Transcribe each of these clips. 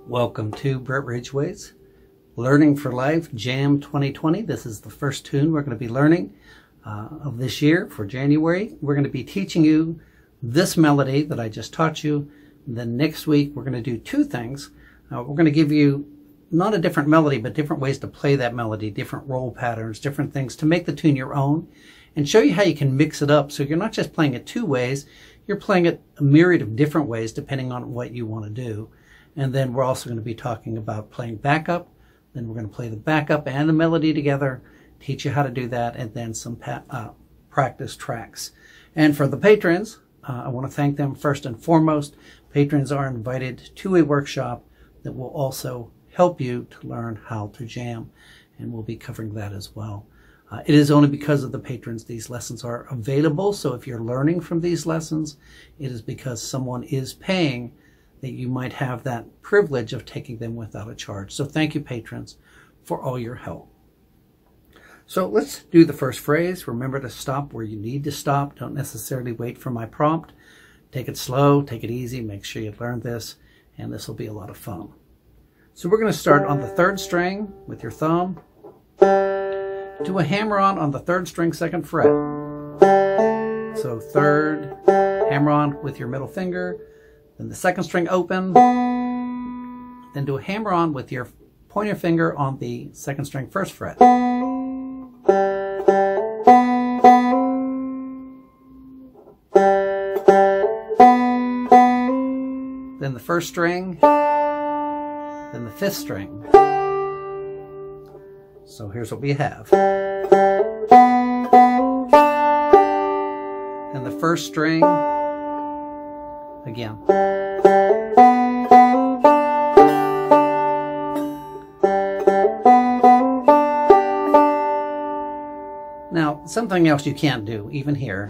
Welcome to Brett Ridgway's Learning for Life Jam 2020. This is the first tune we're going to be learning of this year for January. We're going to be teaching you this melody that I just taught you. And then next week we're going to do two things. We're going to give you not a different melody, but different ways to play that melody, different roll patterns, different things to make the tune your own, and show you how you can mix it up so you're not just playing it two ways, you're playing it a myriad of different ways depending on what you want to do. And then we're also going to be talking about playing backup. Then we're going to play the backup and the melody together, teach you how to do that, and then some practice tracks. And for the patrons, I want to thank them first and foremost. Patrons are invited to a workshop that will also help you to learn how to jam, and we'll be covering that as well. It is only because of the patrons these lessons are available, so if you're learning from these lessons, it is because someone is paying that you might have that privilege of taking them without a charge. So thank you, patrons, for all your help. So let's do the first phrase. Remember to stop where you need to stop. Don't necessarily wait for my prompt. Take it slow, take it easy, make sure you learn this, and this will be a lot of fun. So we're going to start on the third string with your thumb. Do a hammer-on the third string, second fret. So third, hammer-on with your middle finger. Then the second string open. Then do a hammer-on with your pointer finger on the second string, first fret. Then the first string. Then the fifth string. So here's what we have. And the first string again. Now, something else you can't do, even here.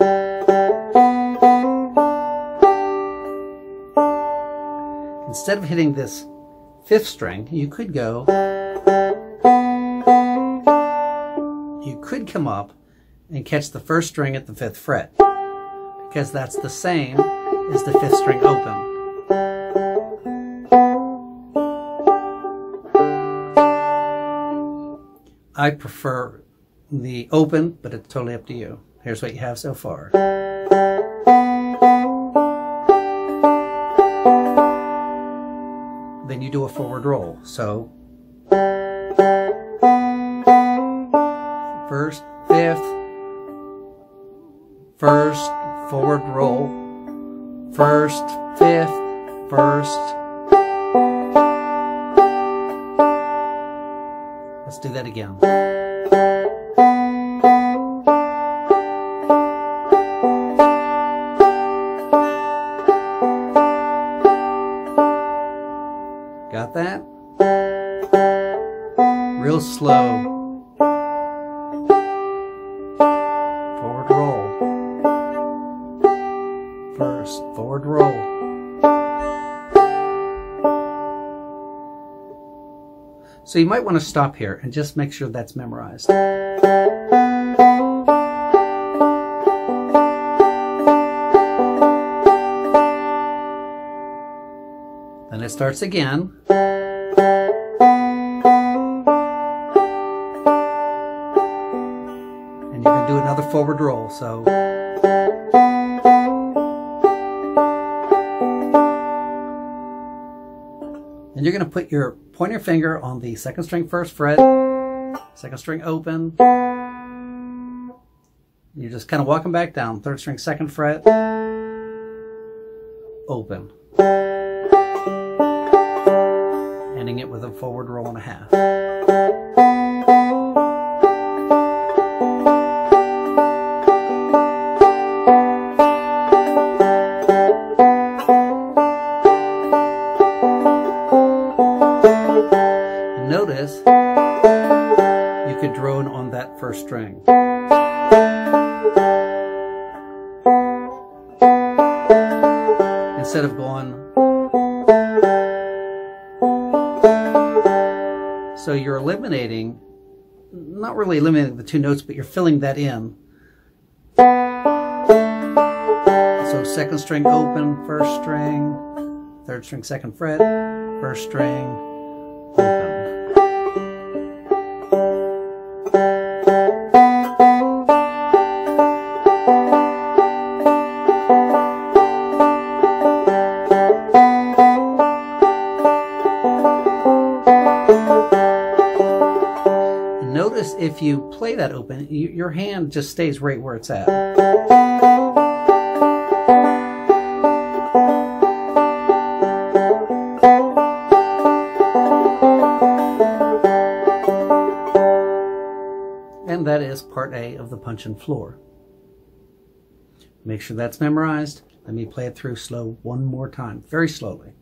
Instead of hitting this fifth string, you could go, you could come up and catch the first string at the fifth fret, because that's the same as the fifth string open. I prefer the open, but it's totally up to you. Here's what you have so far. Then you do a forward roll. So first, fifth, first, forward roll, first, fifth, first. Let's do that again. Got that? Real slow. Forward roll. First, forward roll. So you might want to stop here and just make sure that's memorized. Then it starts again. And you can do another forward roll. So and you're going to put your pointer finger on the second string, first fret, second string open. You're just kind of walking back down, third string, second fret, open. Ending it with a forward roll and a half. Notice you could drone on that first string. Instead of going. So you're eliminating, not really eliminating the two notes, but you're filling that in. So second string open, first string, 3rd string, 2nd fret, 1st string, open. Notice if you play that open, your hand just stays right where it's at. And that is part A of the Puncheon floor. Make sure that's memorized. Let me play it through slow one more time, very slowly.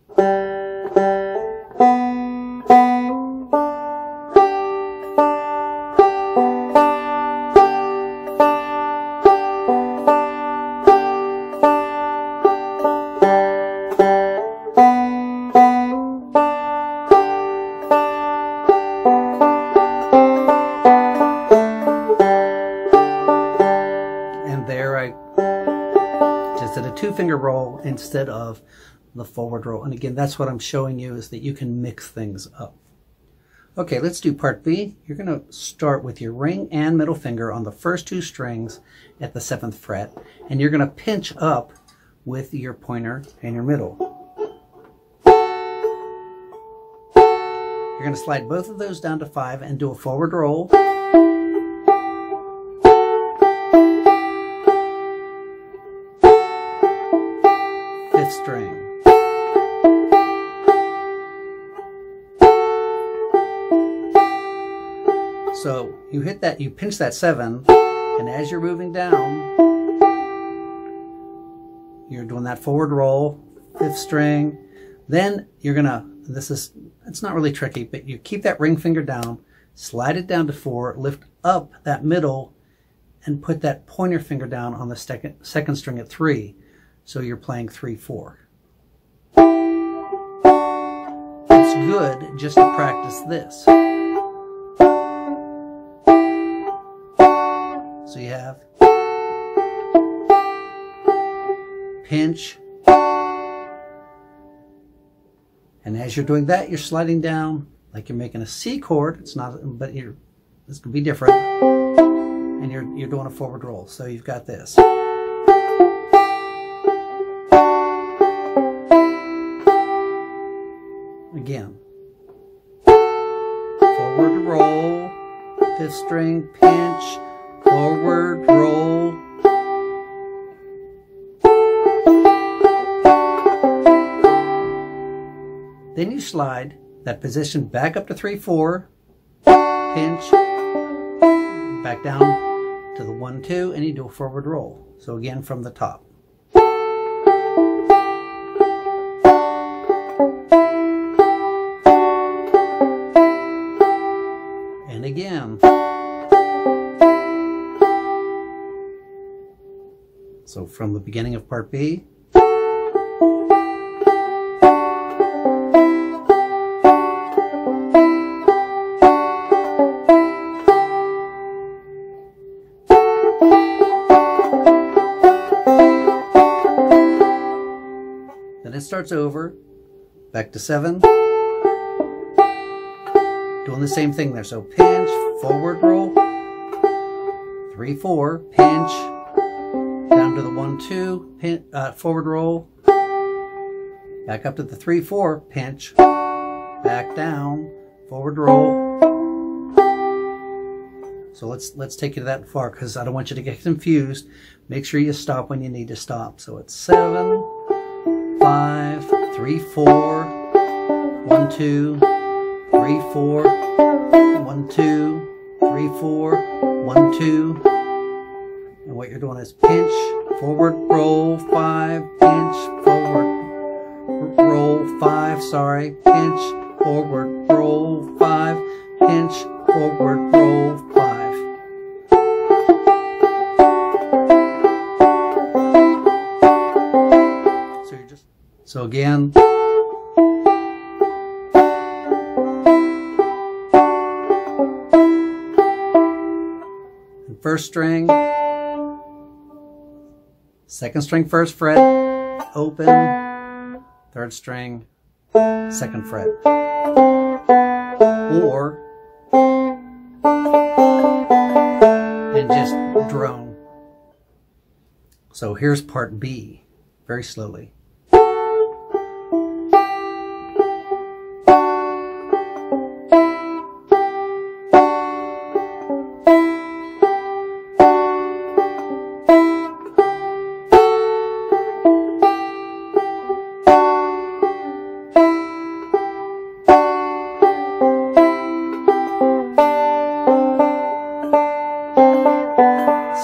Did a 2-finger roll instead of the forward roll. And again, that's what I'm showing you, is that you can mix things up. Okay, let's do part B. You're going to start with your ring and middle finger on the first 2 strings at the 7th fret, and you're going to pinch up with your pointer and your middle. You're going to slide both of those down to 5 and do a forward roll. 5th string. So you hit that, you pinch that 7, and as you're moving down, you're doing that forward roll, 5th string. Then you're gonna, it's not really tricky, but you keep that ring finger down, slide it down to 4, lift up that middle, and put that pointer finger down on the second string at 3. So you're playing 3-4. It's good just to practice this. So you have pinch, and as you're doing that, you're sliding down like you're making a C chord. It's not, but this could be different, and you're doing a forward roll. So you've got this. Again, forward roll, 5th string, pinch, forward roll. Then you slide that position back up to 3-4, pinch, back down to the 1-2, and you do a forward roll. So again, from the top. And again. So from the beginning of part B. Then it starts over, back to 7. Doing the same thing there. So pinch, forward roll, 3-4, pinch, down to the 1-2, forward roll, back up to the 3-4, pinch, back down, forward roll. So let's take you to that far, because I don't want you to get confused. Make sure you stop when you need to stop. So it's 7, 5, 3-4, 1-2, 3-4, 1-2, 3-4, 1-2. And what you're doing is pinch, forward, roll, 5, pinch, forward, roll, 5, sorry, pinch, forward, roll, 5, pinch, forward, roll, 5. So again, first string, 2nd string, 1st fret, open, 3rd string, 2nd fret. Or, and just drone. So here's part B, very slowly.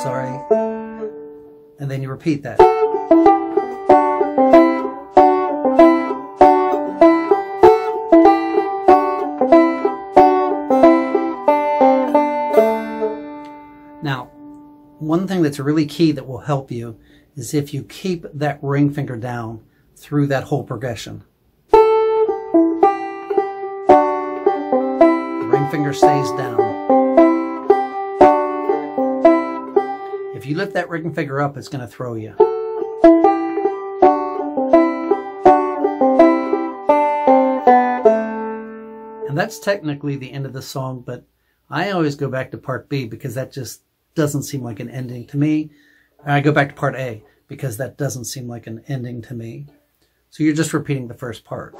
Sorry. And then you repeat that. Now, one thing that's really key that will help you is if you keep that ring finger down through that whole progression. The ring finger stays down. If you lift that ring finger up, it's going to throw you. And that's technically the end of the song, but I always go back to part B because that just doesn't seem like an ending to me. I go back to part A because that doesn't seem like an ending to me. So you're just repeating the first part.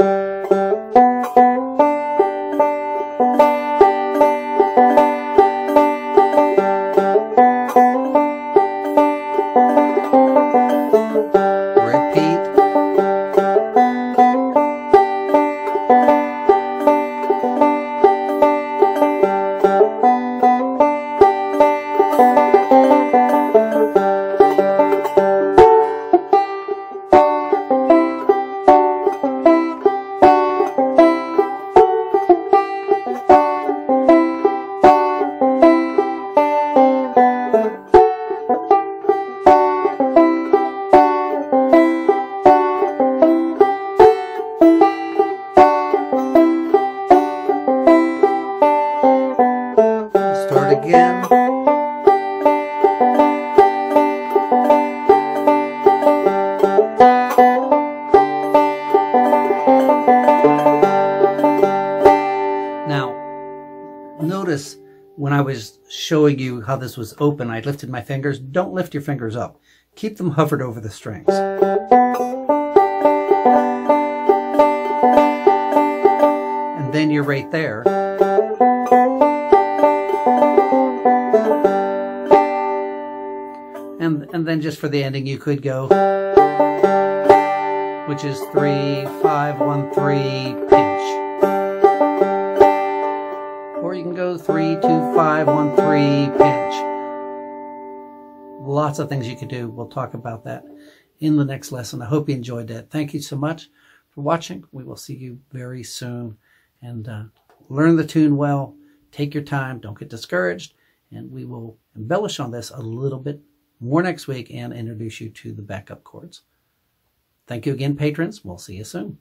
Again. Now, notice when I was showing you how this was open, I lifted my fingers. Don't lift your fingers up. Keep them hovered over the strings. And then you're right there. And then just for the ending, you could go, which is 3, 5, 1, 3, pinch. Or you can go 3, 2, 5, 1, 3, pinch. Lots of things you could do. We'll talk about that in the next lesson. I hope you enjoyed that. Thank you so much for watching. We will see you very soon. And learn the tune well. Take your time. Don't get discouraged. And we will embellish on this a little bit more next week and introduce you to the backup chords. Thank you again, patrons. We'll see you soon.